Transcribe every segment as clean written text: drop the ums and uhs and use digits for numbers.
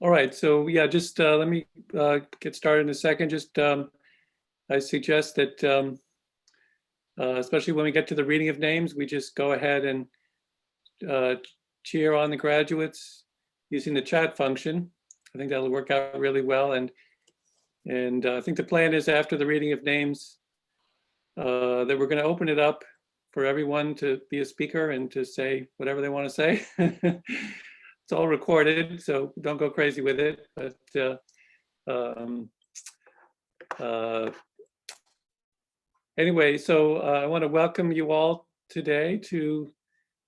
All right, so yeah, just let me get started in a second. Just I suggest that, especially when we get to the reading of names, we just go ahead and uh, cheer on the graduates using the chat function. I think that'll work out really well. And I think the plan is after the reading of names that we're going to open it up for everyone to be a speaker and to say whatever they want to say. It's all recorded, so don't go crazy with it. But anyway, so I want to welcome you all today to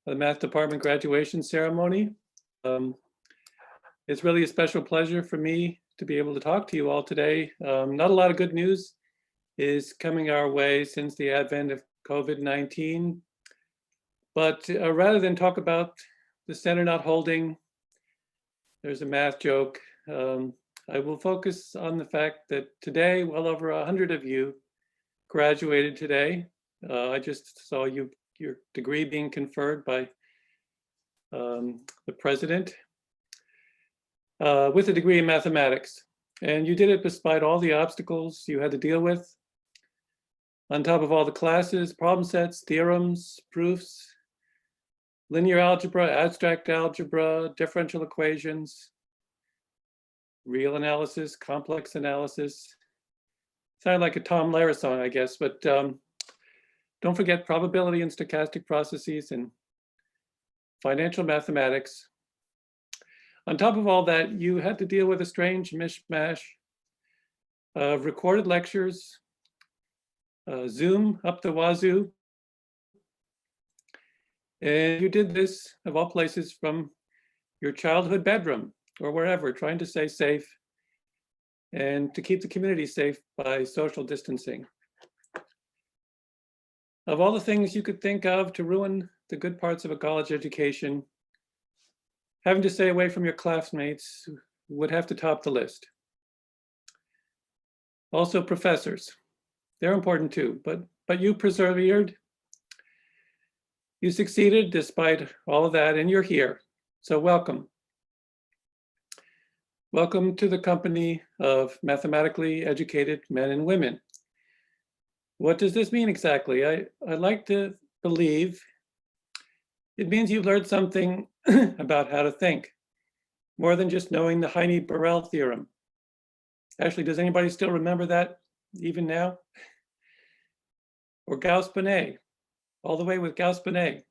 the Math Department graduation ceremony. It's really a special pleasure for me to be able to talk to you all today. Not a lot of good news is coming our way since the advent of COVID-19. But rather than talk about the center not holding, there's a math joke. I will focus on the fact that today, well over 100 of you graduated today. I just saw your degree being conferred by the president with a degree in mathematics. And you did it despite all the obstacles you had to deal with. On top of all the classes, problem sets, theorems, proofs, linear algebra, abstract algebra, differential equations, real analysis, complex analysis. Sounded like a Tom Lehrer song, I guess, but don't forget probability and stochastic processes and financial mathematics. On top of all that, you had to deal with a strange mishmash of recorded lectures, Zoom up the wazoo. And you did this, of all places, from your childhood bedroom or wherever, trying to stay safe and to keep the community safe by social distancing. Of all the things you could think of to ruin the good parts of a college education, having to stay away from your classmates would have to top the list. Also professors, they're important too, but you persevered. You succeeded despite all of that, and you're here, so welcome. Welcome to the company of mathematically educated men and women. What does this mean exactly? I like to believe it means you've learned something about how to think, more than just knowing the Heine-Borel theorem. Actually, does anybody still remember that even now? Or Gauss-Bonnet, all the way with Gauss-Bonnet.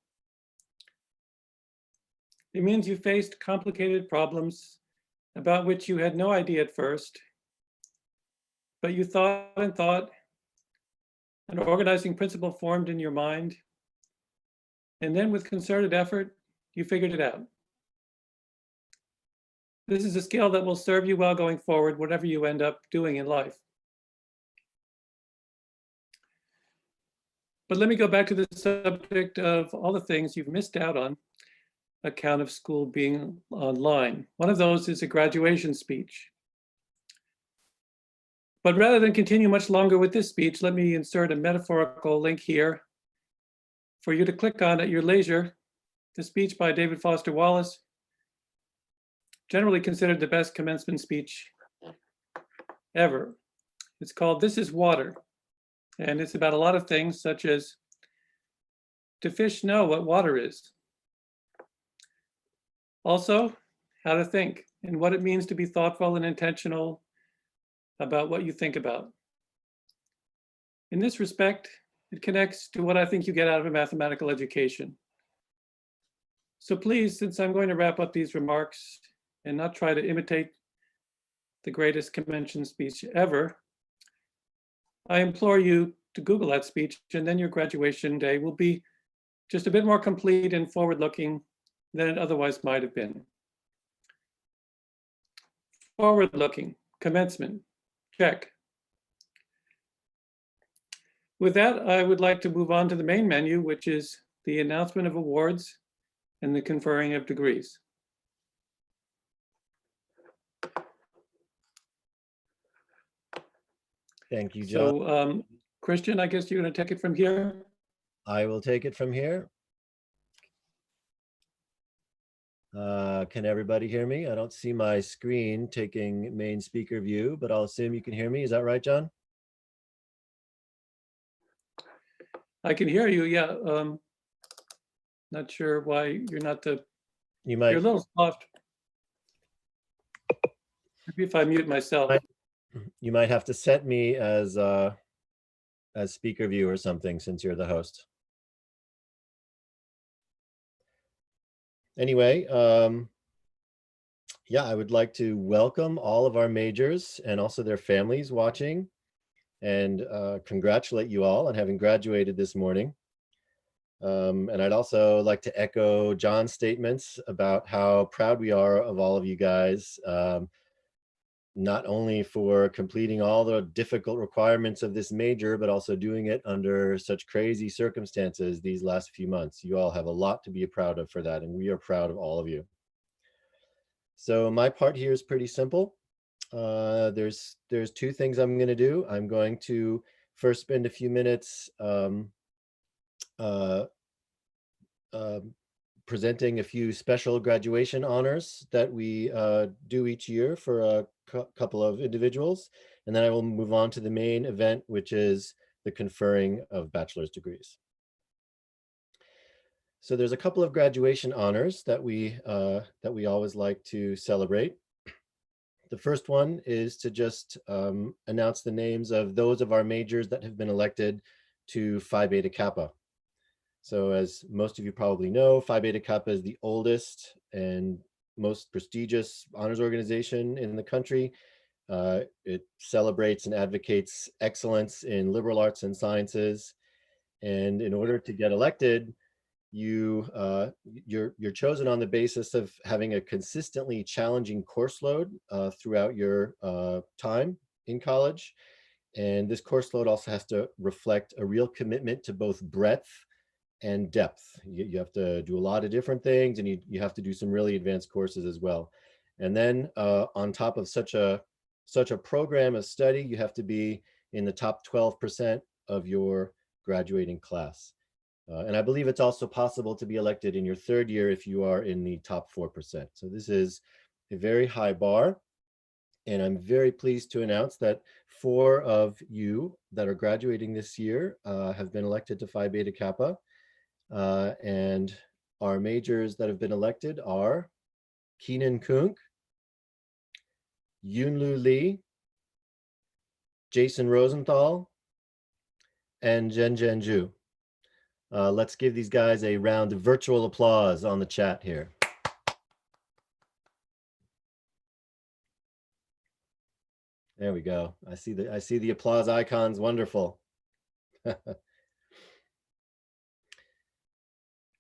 It means you faced complicated problems about which you had no idea at first, but you thought and thought, an organizing principle formed in your mind, and then with concerted effort, you figured it out. This is a skill that will serve you well going forward, whatever you end up doing in life. But let me go back to the subject of all the things you've missed out on account of school being online. One of those is a graduation speech. But rather than continue much longer with this speech, let me insert a metaphorical link here for you to click on at your leisure. The speech by David Foster Wallace, generally considered the best commencement speech ever. It's called "This is Water," and it's about a lot of things, such as, do fish know what water is? Also, how to think and what it means to be thoughtful and intentional about what you think about. In this respect, it connects to what I think you get out of a mathematical education. So please, since I'm going to wrap up these remarks and not try to imitate the greatest convention speech ever, I implore you to Google that speech, and then your graduation day will be just a bit more complete and forward-looking than it otherwise might have been. Forward-looking, commencement, check. With that, I would like to move on to the main menu, which is the announcement of awards and the conferring of degrees. Thank you, John. So, Christian, I guess you're going to take it from here. I will take it from here. Can everybody hear me? I don't see my screen taking main speaker view, but I'll assume you can hear me. Is that right, John? I can hear you, yeah. Not sure why you're not You you're might, a little soft. Maybe if I mute myself. you might have to set me as speaker view or something since you're the host. Anyway, yeah, I would like to welcome all of our majors and also their families watching, and congratulate you all on having graduated this morning. And I'd also like to echo John's statements about how proud we are of all of you guys, not only for completing all the difficult requirements of this major, but also doing it under such crazy circumstances these last few months. You all have a lot to be proud of for that, and we are proud of all of you. So my part here is pretty simple. There's two things I'm going to do. I'm going to first spend a few minutes uh, presenting a few special graduation honors that we do each year for a couple of individuals. And then I will move on to the main event, which is the conferring of bachelor's degrees. So there's a couple of graduation honors that we always like to celebrate. The first one is to just announce the names of those of our majors that have been elected to Phi Beta Kappa. So as most of you probably know, Phi Beta Kappa is the oldest and most prestigious honors organization in the country. It celebrates and advocates excellence in liberal arts and sciences. And in order to get elected, you're chosen on the basis of having a consistently challenging course load throughout your time in college. And this course load also has to reflect a real commitment to both breadth and depth. You have to do a lot of different things, and you have to do some really advanced courses as well. And then on top of such a program of study, you have to be in the top 12% of your graduating class. And I believe it's also possible to be elected in your third year if you are in the top 4%. So this is a very high bar. And I'm very pleased to announce that 4 of you that are graduating this year have been elected to Phi Beta Kappa. And our majors that have been elected are Keenan Kunk, Yunlu Lee, Jason Rosenthal, and Jen Ju. Let's give these guys a round of virtual applause on the chat here. There we go. I see the applause icons. Wonderful.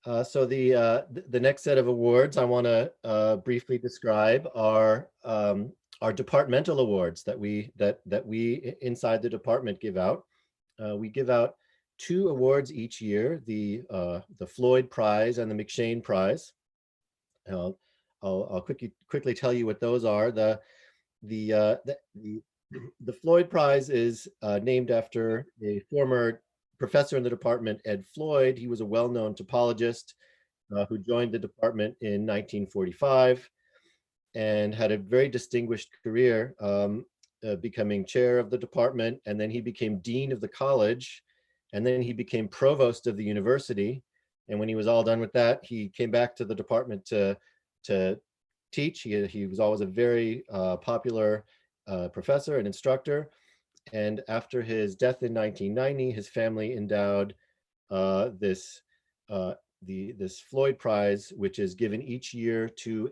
So the next set of awards I want to briefly describe are our departmental awards that we inside the department give out. We give out 2 awards each year: the Floyd Prize and the McShane Prize. I'll quickly tell you what those are. The Floyd Prize is named after a former professor in the department, Ed Floyd. He was a well-known topologist who joined the department in 1945 and had a very distinguished career, becoming chair of the department, and then he became dean of the college, and then he became provost of the university. And when he was all done with that, he came back to the department to teach. He was always a very popular professor and instructor. And after his death in 1990, his family endowed this Floyd Prize, which is given each year to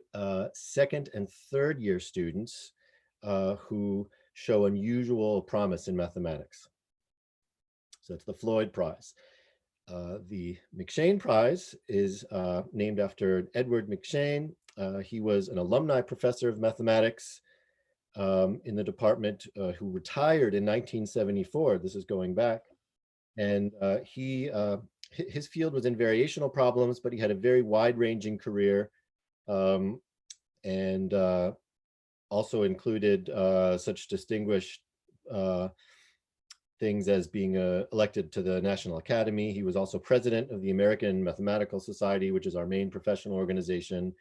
second and third year students who show unusual promise in mathematics. So it's the Floyd Prize. The McShane Prize is named after Edward McShane. He was an alumni professor of mathematics in the department who retired in 1974. This is going back. And his field was in variational problems, but he had a very wide-ranging career, and also included such distinguished things as being elected to the National Academy. He was also president of the American Mathematical Society, which is our main professional organization.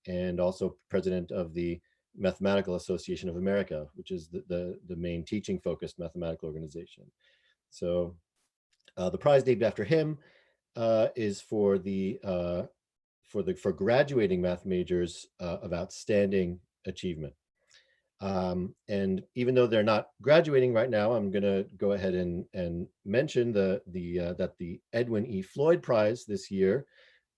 and also president of the Mathematical Association of America, which is the main teaching focused mathematical organization. So the prize named after him is for graduating math majors of outstanding achievement. And even though they're not graduating right now, I'm going to go ahead and mention that the Edwin E. Floyd Prize this year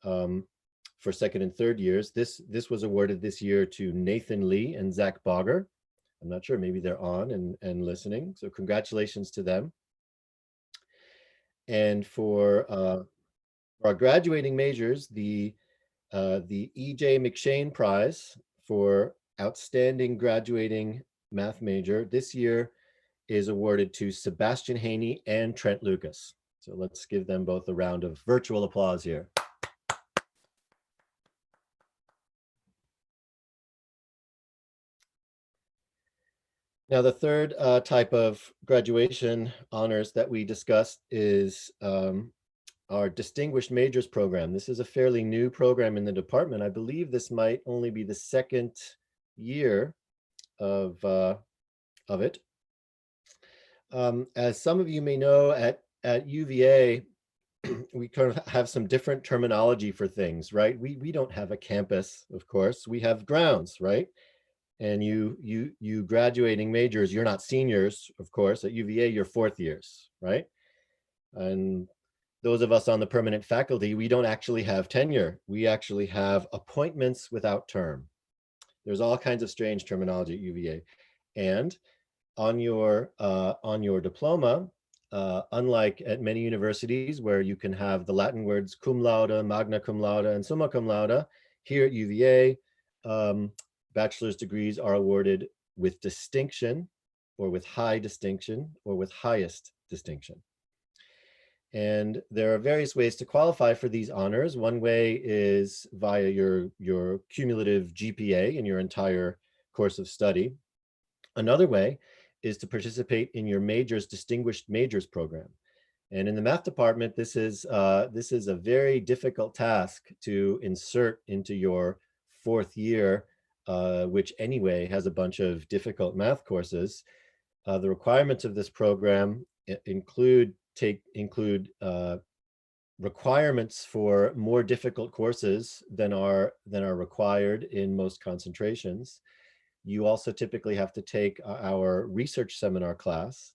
for second and third years, this was awarded this year to Nathan Lee and Zach Bogger. I'm not sure, maybe they're on and listening. So congratulations to them. And for our graduating majors, the E.J. McShane Prize for outstanding graduating math major this year is awarded to Sebastian Haney and Trent Lucas. So let's give them both a round of virtual applause here. Now, the third type of graduation honors that we discussed is our Distinguished Majors program. This is a fairly new program in the department. I believe this might only be the second year of it. As some of you may know, at UVA, we kind of have some different terminology for things, right? We don't have a campus, of course. We have grounds, right? And you graduating majors, you're not seniors, of course. At UVA, you're fourth years, right? And those of us on the permanent faculty, we don't actually have tenure. We actually have appointments without term. There's all kinds of strange terminology at UVA. And on your diploma, unlike at many universities where you can have the Latin words cum laude, magna cum laude, and summa cum laude, here at UVA, bachelor's degrees are awarded with distinction, or with high distinction, or with highest distinction. And there are various ways to qualify for these honors. One way is via your cumulative GPA in your entire course of study. Another way is to participate in your major's Distinguished Majors program. And in the math department, this is a very difficult task to insert into your fourth year, which anyway has a bunch of difficult math courses. The requirements of this program include requirements for more difficult courses than are required in most concentrations. You also typically have to take our research seminar class,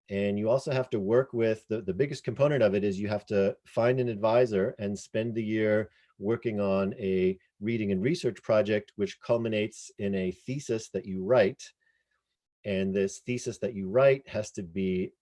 and you also have to work with the biggest component of it is you have to find an advisor and spend the year working on a reading and research project, which culminates in a thesis that you write. And this thesis that you write has to be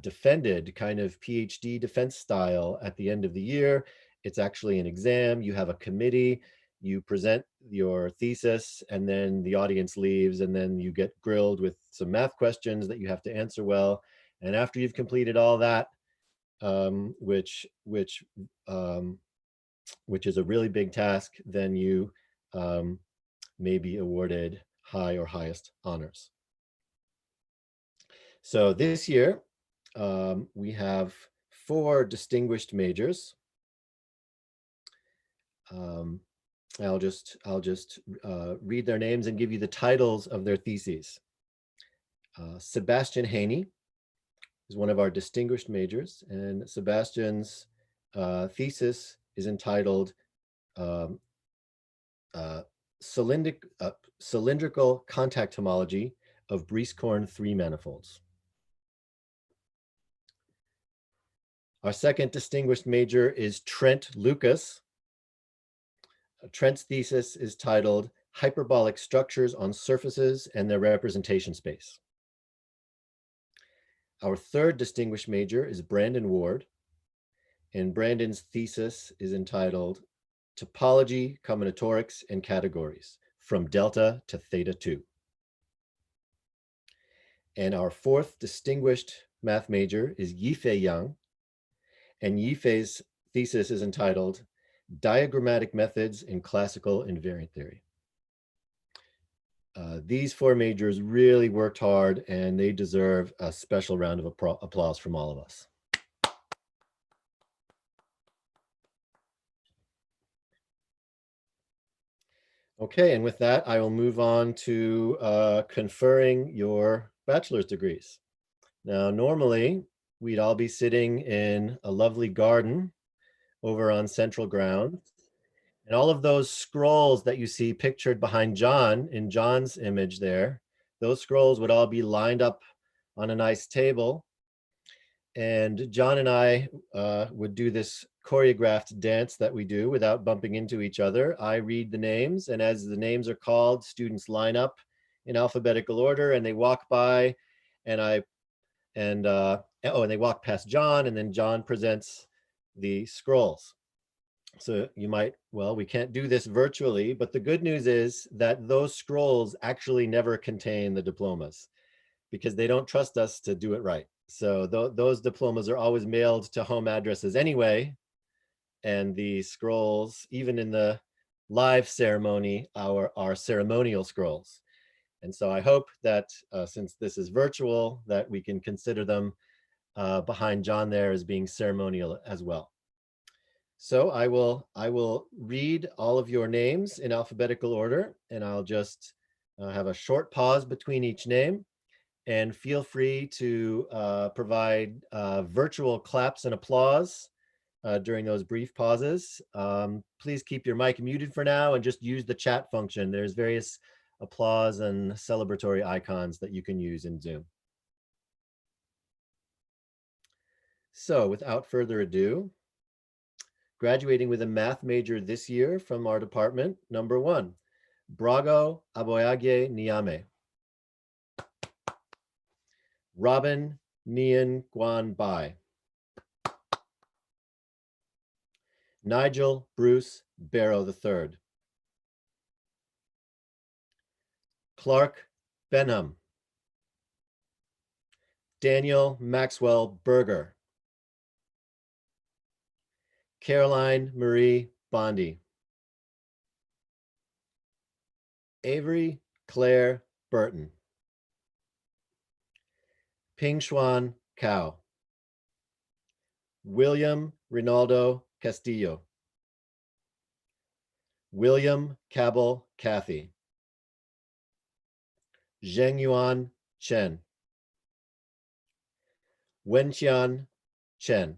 defended kind of PhD defense style at the end of the year. It's actually an exam. You have a committee, you present your thesis, and then the audience leaves, and then you get grilled with some math questions that you have to answer well. And after you've completed all that, which is a really big task, then you may be awarded high or highest honors. So this year, we have 4 distinguished majors. I'll just read their names and give you the titles of their theses. Sebastian Haney is one of our distinguished majors, and Sebastian's thesis is entitled Cylindrical Contact Homology of Brieskorn 3 Manifolds. Our second distinguished major is Trent Lucas. Trent's thesis is titled Hyperbolic Structures on Surfaces and Their Representation Space. Our third distinguished major is Brandon Ward, and Brandon's thesis is entitled Topology, Combinatorics, and Categories, from Delta to Theta 2. And our fourth distinguished math major is Yifei Yang, and Yifei's thesis is entitled Diagrammatic Methods in Classical Invariant Theory. These 4 majors really worked hard, and they deserve a special round of applause from all of us. Okay, and with that, I will move on to conferring your bachelor's degrees. Now, normally, we'd all be sitting in a lovely garden over on Central Ground. And all of those scrolls that you see pictured behind John in John's image there, those scrolls would all be lined up on a nice table. And John and I would do this choreographed dance that we do without bumping into each other. I read the names, and as the names are called, students line up in alphabetical order, and they walk by, and and they walk past John, and then John presents the scrolls. So you might, well, we can't do this virtually, but the good news is that those scrolls actually never contain the diplomas because they don't trust us to do it right. So those diplomas are always mailed to home addresses anyway. And the scrolls, even in the live ceremony, are ceremonial scrolls. And so I hope that since this is virtual, that we can consider them behind John there as being ceremonial as well. So I will read all of your names in alphabetical order, and I'll just have a short pause between each name. And feel free to provide virtual claps and applause during those brief pauses. Please keep your mic muted for now and just use the chat function. There's various applause and celebratory icons that you can use in Zoom. So without further ado, graduating with a math major this year from our department, number 1, Brago Aboyage Niame. Robin Nian Guan Bai. Nigel Bruce Barrow III. Clark Benham. Daniel Maxwell Berger. Caroline Marie Bondi. Avery Claire Burton. Ping Xuan Cao. William Rinaldo Castillo. William Cabell Cathy. Zhengyuan Chen. Wenqian Chen.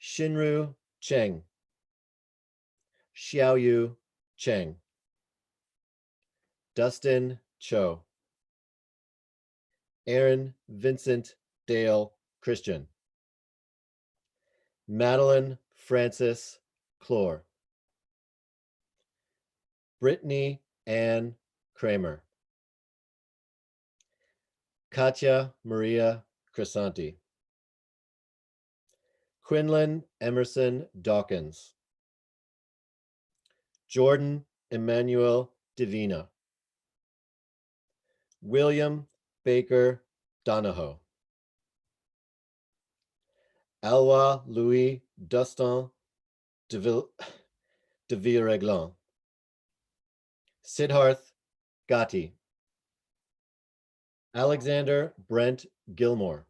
Shinru Cheng. Xiaoyu Cheng. Dustin Cho. Aaron Vincent Dale Christian. Madeline Frances Clore. Brittany Ann Kramer. Katya Maria Crisanti. Quinlan Emerson Dawkins. Jordan Emmanuel Divina. William Baker Donahoe. Alwa Louis Dustin de Villereglan. Siddharth Gatti. Alexander Brent Gilmore.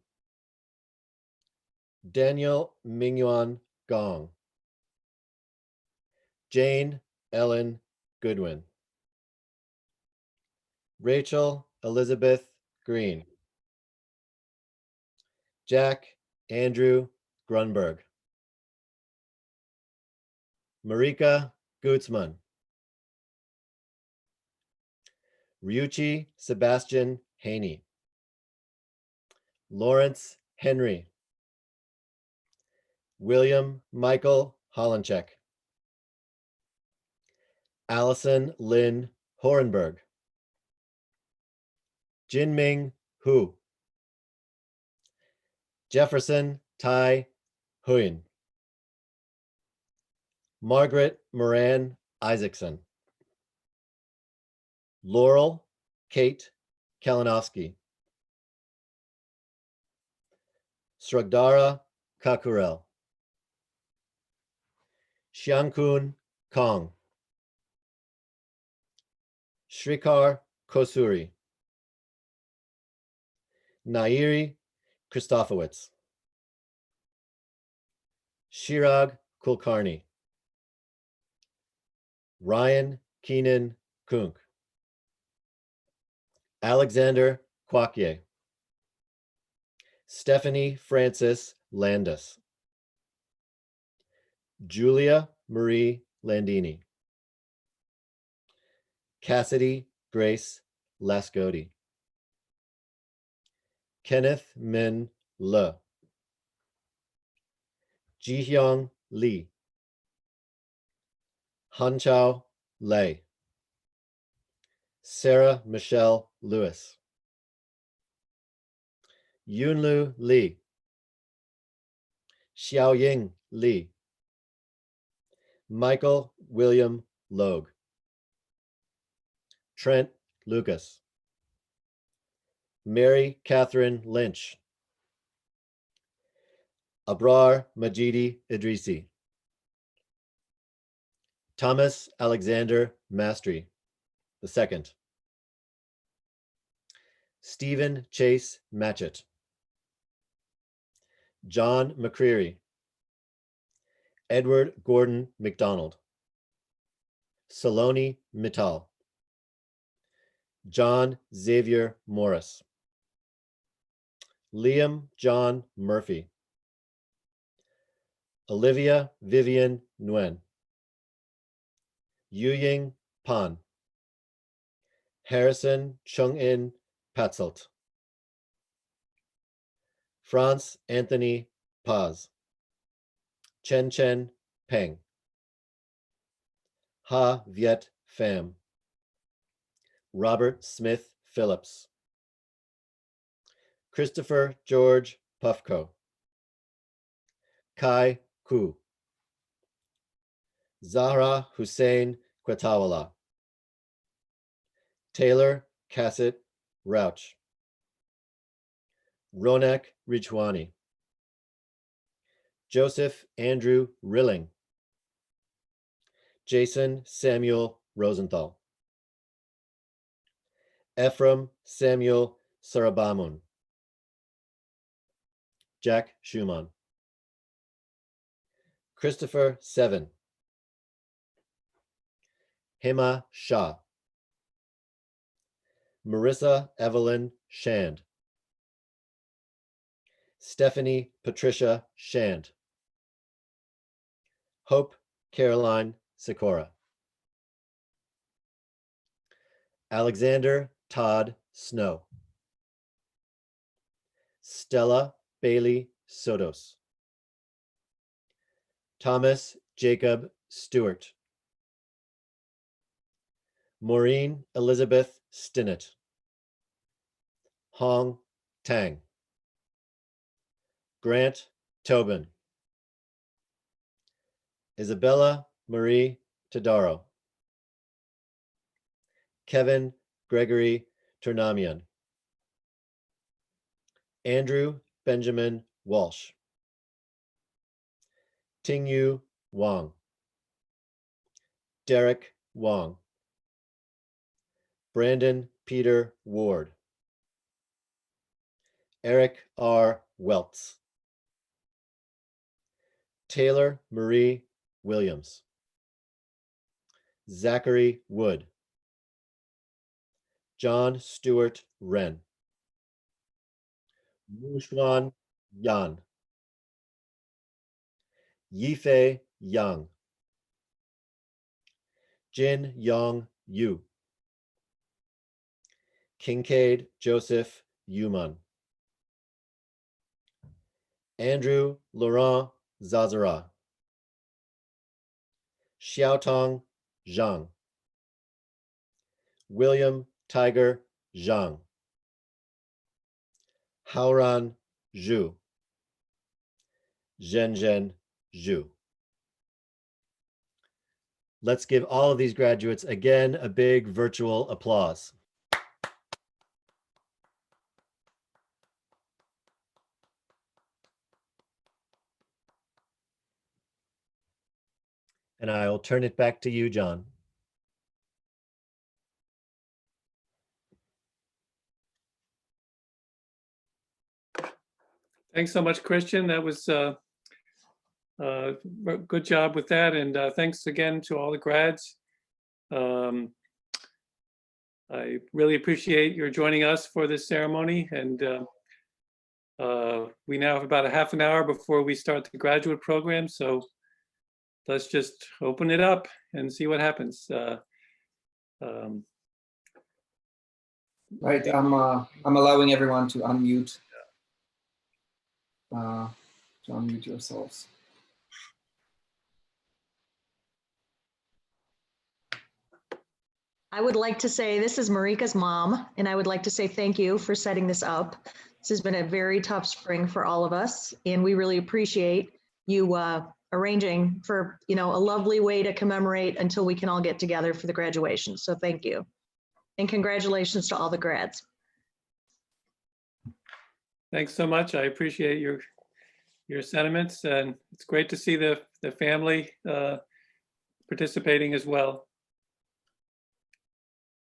Daniel Mingyuan Gong. Jane Ellen Goodwin. Rachel Elizabeth Green. Jack Andrew Grunberg. Marika Gutzman. Ryuichi Sebastian Haney. Lawrence Henry. William Michael Hollencheck. Allison Lynn Horenberg. Jinming Hu. Jefferson Tai Huyen. Margaret Moran Isaacson. Laurel Kate Kalinowski. Sragdara Kakurel. Xiangkun Kong. Shrikar Kosuri. Nairi Christofowitz. Shirag Kulkarni. Ryan Keenan Kunk. Alexander Quaquier. Stephanie Frances Landis. Julia Marie Landini. Cassidy Grace Lascodi. Kenneth Min Le. Jihyung Lee. Hanchao Lei. Sarah Michelle Lewis. Yunlu Lee. Xiaoying Li. Michael William Logue. Trent Lucas. Mary Catherine Lynch. Abrar Majidi Idrisi. Thomas Alexander Mastry II. Stephen Chase Matchett. John McCreary. Edward Gordon McDonald. Saloni Mittal. John Xavier Morris. Liam John Murphy. Olivia Vivian Nguyen. Yuying Pan. Harrison Chung-In Patzelt. France Anthony Paz. Chen Chen Peng. Ha Viet Pham. Robert Smith Phillips. Christopher George Puffco. Kai Ku. Zahra Hussein Quetawala. Taylor Cassett Rauch. Ronak Rijwani. Joseph Andrew Rilling. Jason Samuel Rosenthal. Ephraim Samuel Sarabamun. Jack Schumann. Christopher Seven. Hema Shah. Marissa Evelyn Shand. Stephanie Patricia Shand. Hope Caroline Sikora. Alexander Todd Snow. Stella Bailey Sotos. Thomas Jacob Stewart. Maureen Elizabeth Stinnett. Hong Tang. Grant Tobin. Isabella Marie Tadaro. Kevin Gregory Turnamian. Andrew Benjamin Walsh. Tingyu Wang. Derek Wang. Brandon Peter Ward. Eric R. Welts. Taylor Marie Williams. Zachary Wood. John Stewart Wren. Wuxuan Yan. Yifei Yang. Jin Yong Yu. Kincaid Joseph Yuman. Andrew Laurent Zazara. Xiaotong Zhang. William Tiger Zhang. Haoran Zhu. Zhenzhen Zhu. Let's give all of these graduates again a big virtual applause. And I will turn it back to you, John. Thanks so much, Christian. That was good job with that. And thanks again to all the grads. I really appreciate your joining us for this ceremony, and we now have about a half an hour before we start the graduate program, so let's just open it up and see what happens. Right, I'm allowing everyone to unmute. To unmute yourselves. I would like to say, this is Marika's mom, and I would like to say thank you for setting this up. This has been a very tough spring for all of us, and we really appreciate you arranging for, a lovely way to commemorate until we can all get together for the graduation. So thank you. And congratulations to all the grads. Thanks so much. I appreciate your sentiments, and it's great to see the family participating as well.